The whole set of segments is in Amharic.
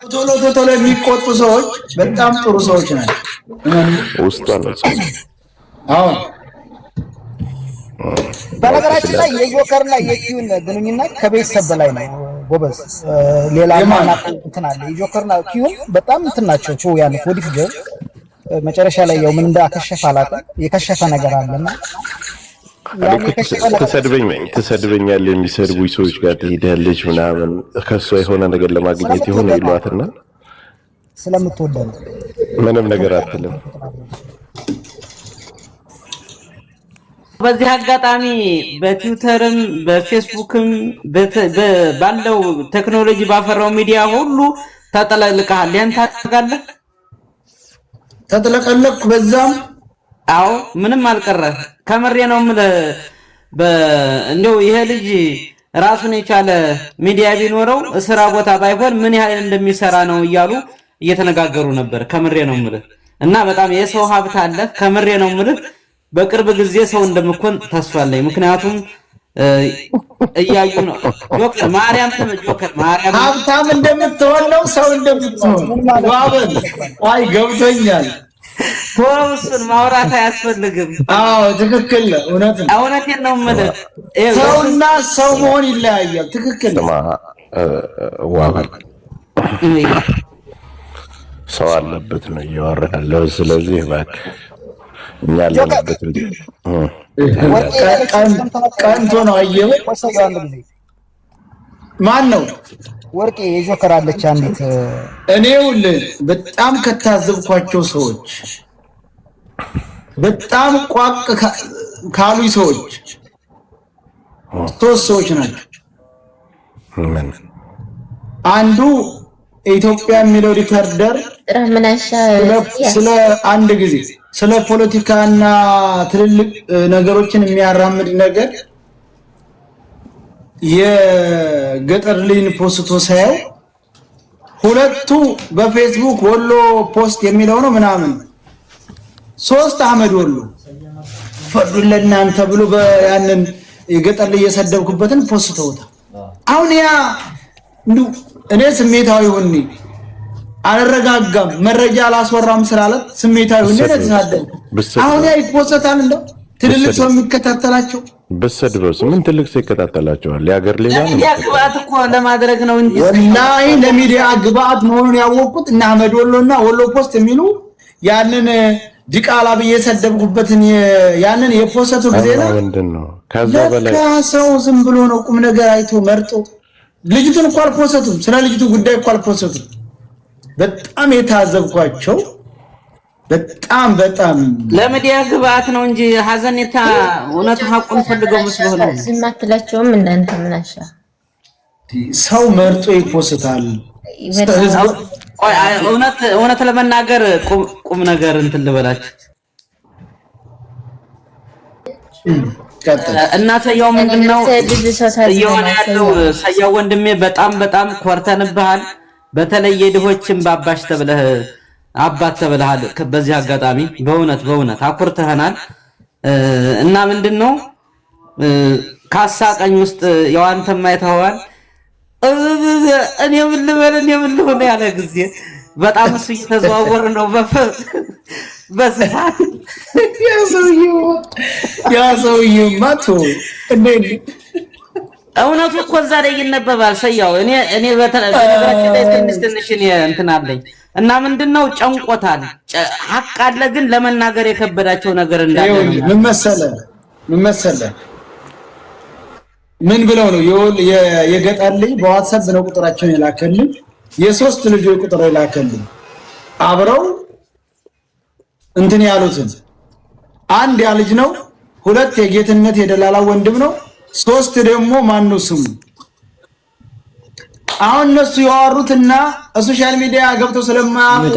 ቶሎ የሚቆጡ ሰዎች በጣም ጥሩ ሰዎች ናቸው። ውስጥ አለች። አዎ በነገራችን ላይ የጆከርና የኪዩን ግንኙነት ከቤተሰብ በላይ ነው ጎበዝ። ሌላ ማናቅ እንትን አለ። የጆከርና ኪዩን በጣም እንትን ናቸው። ያን ኮዲፍ ግን መጨረሻ ላይ ያው ምን እንዳከሸፈ አላውቅም። የከሸፈ ነገር አለና ትሰድበኛለህ የሚሰድቡኝ ሰዎች ጋር ትሄዳለች ምናምን ከሷ የሆነ ነገር ለማግኘት ይሆን ይሏትና ስለምትወደው ምንም ነገር አትልም። በዚህ አጋጣሚ በትዊተርም በፌስቡክም ባለው ቴክኖሎጂ ባፈራው ሚዲያ ሁሉ ተጠለልቀሃል። ያን ታውቃለህ? ተጠለቀለኩ በዛም አዎ ምንም አልቀረ። ከምሬ ነው የምልህ። እንደው ይሄ ልጅ ራሱን የቻለ ሚዲያ ቢኖረው እስራ ቦታ ባይሆን ምን ያህል እንደሚሰራ ነው እያሉ እየተነጋገሩ ነበር። ከምሬ ነው የምልህ እና በጣም የሰው ሀብት አለ። ከምሬ ነው የምልህ በቅርብ ጊዜ ሰው እንደምኮን ተስፋ አለኝ። ምክንያቱም እያዩ ነው ጆከር ማርያም ሀብታም እንደምትሆን ነው ሰው እንደምትሆን ዋበል አይ ገብቶኛል። ፖስን ማውራት አያስፈልግም። አዎ ትክክል ነው። እውነቴን ነው የምልህ። ሰውና ሰው መሆን ይለያያል። ትክክል ነው። ዋበል ሰው አለበት ነው እያወራለሁ። ስለዚህ እባክህ እኛ አለበት እንዴ ቀንቶ ነው አየው። ማን ነው ወርቄ የጆከር አለች አንዲት እኔው በጣም ከታዘብኳቸው ሰዎች በጣም ቋቅ ካሉ ሰዎች ሶስት ሰዎች ናቸው። አንዱ ኢትዮጵያ የሚለው ሪከርደር ስለ አንድ ጊዜ ስለ ፖለቲካና ትልልቅ ነገሮችን የሚያራምድ ነገር የገጠር ልጅን ፖስቶ ሳይው ሁለቱ በፌስቡክ ወሎ ፖስት የሚለው ነው ምናምን 3 አመድ ወሎ ፈዱን ለእናንተ ብሎ ያንን የገጠር ልጅ የሰደብኩበትን ፖስተውታ አሁን ያ እኔ ስሜታዊ ሆኜ አልረጋጋም መረጃ አላስወራም ስላለት ስሜታዊ ሆኜ ተሳደብ አሁን ያ ይፖስታል እንደው ትልልቅ ሰው የሚከታተላቸው በሰድበውስ ምን ትልቅ ሰው ይከታተላቸዋል? ያገር ሌላ ነው። ለሚዲያ ግብአት እኮ ለማድረግ ነው እንጂ ወላሂ ለሚዲያ ግብአት መሆኑን ያወቁት እና አህመድ ወሎና ወሎ ፖስት የሚሉ ያንን ዲቃላ በየሰደብኩበትን ያንን የፖስቱ ጊዜ ነው ምንድነው? ከዛ በላይ ሰው ዝም ብሎ ነው ቁም ነገር አይቶ መርጦ ልጅቱን እኮ አልፖስቱም። ስለ ልጅቱ ጉዳይ እኮ አልፖስቱም። በጣም የታዘብኳቸው በጣም ለሚዲያ ግብአት ነው እንጂ ሀዘኔታ እውነት ሀቁን ፈልገው መስሎ ነው። ዝም አትላቸውም እናንተ ምናሻ ሰው መርጦ ይፖስታል። እውነት ለመናገር ቁም ነገር እንትን ልበላችሁ እናተያው ምንድነው እየሆነ ያለው? ሰያው ወንድሜ በጣም ኮርተንብሃል። በተለይ የድሆችን ባባሽ ተብለህ አባት ተብለሃል። በዚህ አጋጣሚ በእውነት አኩርተህናል እና ምንድነው ካሳቀኝ ውስጥ ያው አንተም አይተኸዋል። እኔ ምን ልበል ያለ ጊዜ በጣም እሱ እየተዘዋወረ ነው በስፋት ያ ሰውዬው ማቶ እውነቱ እኮ እዛ ላይ ይነበባል። ሰያው እኔ በተለይ ትንሽ እንትን አለኝ እና ምንድነው ጨንቆታል። ሀቅ አለ ግን ለመናገር የከበዳቸው ነገር እንዳለ ነው። ምን መሰለህ ምን ብለው ነው የገጠር ልጅ በዋትስአፕ ነው ቁጥራቸውን የላከልኝ። የሶስት ልጆች ቁጥር የላከልኝ አብረው እንትን ያሉትን አንድ ያ ልጅ ነው፣ ሁለት የጌትነት የደላላ ወንድም ነው፣ ሶስት ደግሞ ማን ነው ስሙ አሁን እነሱ ያወሩትና ሶሻል ሚዲያ ገብተው ስለማያውቁ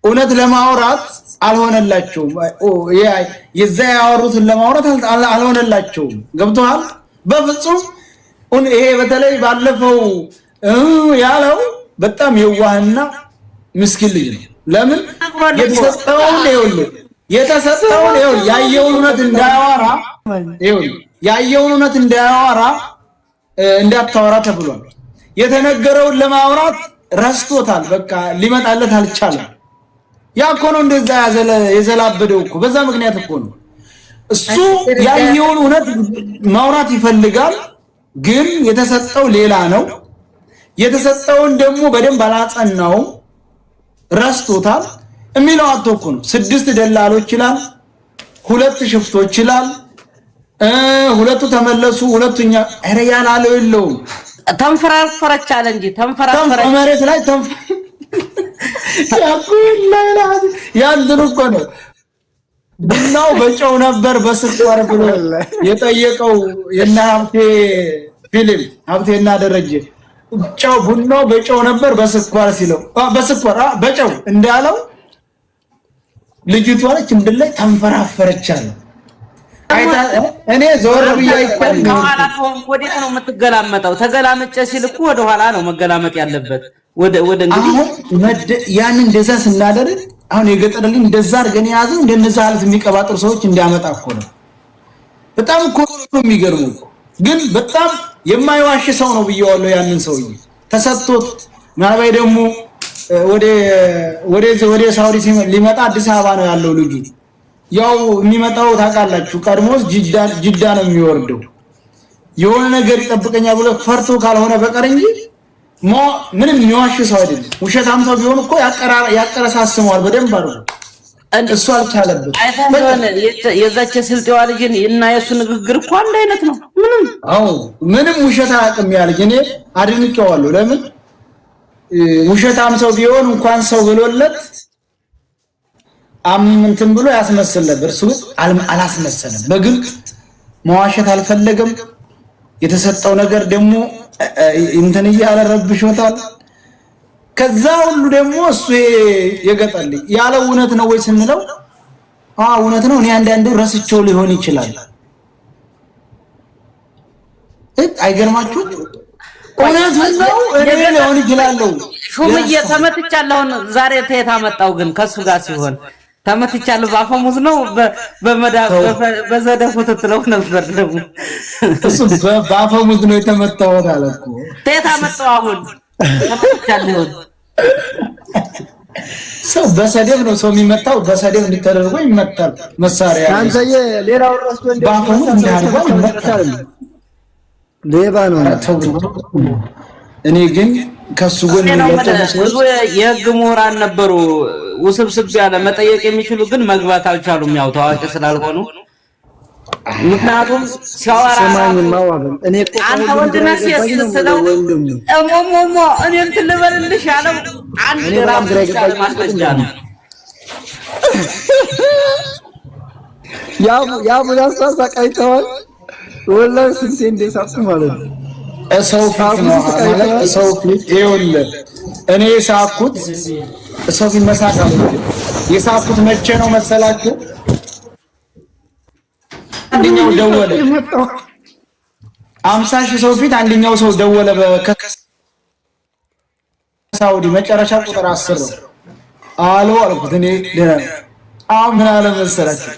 እውነት ለማውራት አልሆነላቸውም። የዛ ያወሩትን ለማውራት አልሆነላቸውም። ገብቶሃል? በፍጹም ይሄ በተለይ ባለፈው ያለው በጣም የዋህና ምስኪን ልጅ ነው። ለምን የተሰጠውን ያየውን እውነት እንዳያወራ እንዳታወራ ተብሏል። የተነገረውን ለማውራት ረስቶታል። በቃ ሊመጣለት አልቻለም። ያ እኮ ነው እንደዛ የዘላበደው እኮ በዛ ምክንያት እኮ ነው። እሱ ያየውን እውነት ማውራት ይፈልጋል፣ ግን የተሰጠው ሌላ ነው። የተሰጠውን ደግሞ በደንብ አላጸናውም፣ ረስቶታል። የሚለው አጥቶ እኮ ነው 6 ደላሎች ይላል፣ 2 ሽፍቶች ይላል፣ 2 ተመለሱ፣ 2ኛ ኧረ ያላለው የለውም። ተንፈራፈረች አለ እንጂ ተንፈራፈረች መሬት ላይ ያንተን እኮ ነው ቡናው በጨው ነበር በስኳር ብሎ የጠየቀው የና ሀብቴ ፊልም ሀብቴና ደረጀ ጨው ቡናው በጨው ነበር በስኳር ሲለው በጨው እንዳለው ልጅቷ ነች እንደላይ ተንፈራፈረች አለ። እኔ ዞር ብዬ ከኋላ ወዴት ነው የምትገላመጠው? ተገላመጨ ሲል እኮ ወደ ኋላ ነው መገላመጥ ያለበት። ወደ እንግዲህ ያን እንደዛ ስናደርግ አሁን የገጠር ልጅ እንደዛ አድርገን ያዘው እንደነዛ አልፍ የሚቀባጥሩ ሰዎች እንዲያመጣ እኮ ነው። በጣም እኮ ነው የሚገርመው። ግን በጣም የማይዋሽ ሰው ነው ብየዋለሁ። ያንን ሰውዬ ተሰጥቶት ምናልባት ደግሞ ወደ ሳውዲ ሊመጣ አዲስ አበባ ነው ያለው ልጁ። ያው የሚመጣው ታውቃላችሁ ቀድሞስ ጅዳ ነው የሚወርደው። የሆነ ነገር ይጠብቀኛል ብሎ ፈርቶ ካልሆነ በቀር እንጂ ምንም የሚዋሽ ሰው አይደለም። ውሸታም ሰው ቢሆን እኮ ያቀረሳስመዋል በደንብ አድርጎ። እሱ አልቻለበት። የዛች ስልጤዋ ልጅን እና የሱ ንግግር እኮ አንድ አይነት ነው። ምንም ውሸት አያውቅም ያ ልጅ። እኔ አድንቄዋለሁ። ለምን ውሸታም ሰው ቢሆን እንኳን ሰው ብሎለት እንትን ብሎ ያስመስል ነበር። እሱ አላስመሰለም። በግልጽ መዋሸት አልፈለገም። የተሰጠው ነገር ደግሞ እንትን እያለ ረብሾታል። ከዛ ሁሉ ደግሞ እሱ የገጠልኝ ያለው እውነት ነው ወይ ስንለው እውነት ነው። እኔ አንዳንዱ ረስቼው ሊሆን ይችላል። አይገርማችሁ? እውነት ነው። እኔ ሊሆን ይችላል። ሹምዬ ተመትቻለሁ። ዛሬ ተየት አመጣው? ግን ከሱ ጋር ሲሆን ተመትቻለሁ። ባፈሙዝ ነው በዘደፉ ትትለው ነበር። ደግሞ እሱ ባፈሙዝ ነው የተመታው አለ እኮ። ተየት አመጣው? አሁን ተመትቻለሁ። ሰው በሰደብ ነው ሰው የሚመታው። በሰደብ እንዲተደርጎ ይመታል። መሳሪያ አንተዬ ሌላው ረስቶ ባፈሙዝ እንዳልባ ይመታል። ሌባ ነው። እኔ ግን ከሱ ጎን ብዙ የህግ ምሁራን ነበሩ፣ ውስብስብ ያለ መጠየቅ የሚችሉ ግን መግባት አልቻሉም፣ ያው ታዋቂ ስላልሆኑ። ምክንያቱም ሲያወራ አንተ ወንድነህ ስትለው እሞሞሞ እኔ እንትን ልበልልሽ ያለው አንድ ራሱ ማስረጃ ነው። ያ ሙላሳ ሳቃይተዋል ወላሂ ስንቴ እንደሳቁ ማለት ነው። ሰው ፊት ነው ማለት ሰው ፊት ይኸውልህ፣ እኔ ሳኩት ሰው ፊት መሳቅ አለብኝ። የሳኩት መቼ ነው መሰላችሁ? አንደኛው ደወለ 50,000 ሰው ፊት አንደኛው ሰው ደወለ በሳውዲ መጨረሻ ቁጥር 10 ነው። አሎ አልኩት። እኔ ደህና አሁን ምን አለ መሰላችሁ?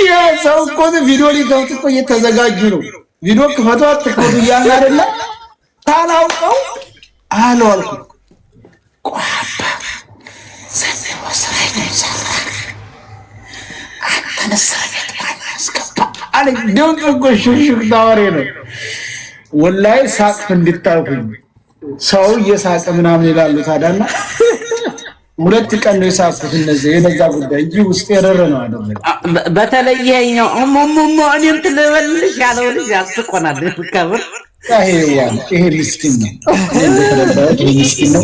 ያ ሰው እኮ ቪዲዮ ሊከፍት እኮ እየተዘጋጁ ነው። ቪዲዮ ክፈቱ አትክፈቱ እያልን አይደለ? ታላውቀው አሎ አልኩት። ቋባ ሰንደው ስራይ ነው አንተነሳበት ማስከባ አለ። ደምጦ እኮ ሹክሹክ ታወሬ ነው። ወላሂ ሳቅ እንድታውቁኝ ሰው እየሳቀ ምናምን ይላሉ። ታዲያና 2 ቀን ነው የሳቅኩት እነዚህ የነዛ ጉዳይ እንጂ ውስጥ የረረ ነው አይደል? በተለይ ይሄኛው እሞሞሞ እኔ እንትን ልበልልሽ ያለው ልጅ ያስቆናል። ከብር ይሄ ምስኪን ነው። ይሄ ምስኪን ነው።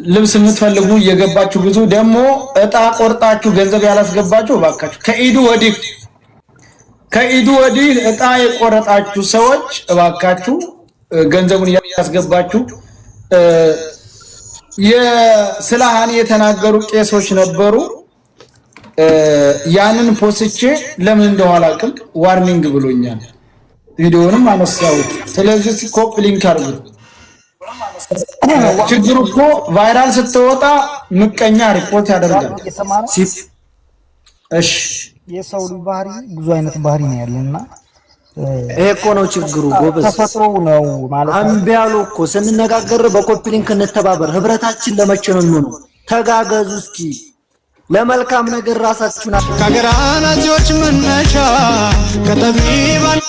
ልብስ የምትፈልጉ እየገባችሁ ብዙ ደግሞ እጣ ቆርጣችሁ ገንዘብ ያላስገባችሁ እባካችሁ ከኢዱ ወዲህ እጣ የቆረጣችሁ ሰዎች እባካችሁ ገንዘቡን ያስገባችሁ። የስላሃን የተናገሩ ቄሶች ነበሩ። ያንን ፖስቼ ለምን እንደሆነ አላውቅም ዋርኒንግ ብሎኛል። ቪዲዮንም አነሳሁት። ስለዚህ ኮፒ ሊንክ አድርጉት። ችግሩ እኮ ቫይራል ስትወጣ ምቀኛ ሪፖርት ያደርጋል። እሺ የሰው ባህሪ ብዙ አይነት ባህሪ ነው ያለና ይሄ እኮ ነው ችግሩ ጎበዝ ተፈጥሮ ነው ማለት ነው። አንቢያሉ እኮ ስንነጋገር በኮፒ ሊንክ እንተባበር። ህብረታችን ለመቼ ነው የሚሆነው? ተጋገዙ እስኪ ለመልካም ነገር ራሳችሁን ከገራናጆች መነሻ ከጠቢባን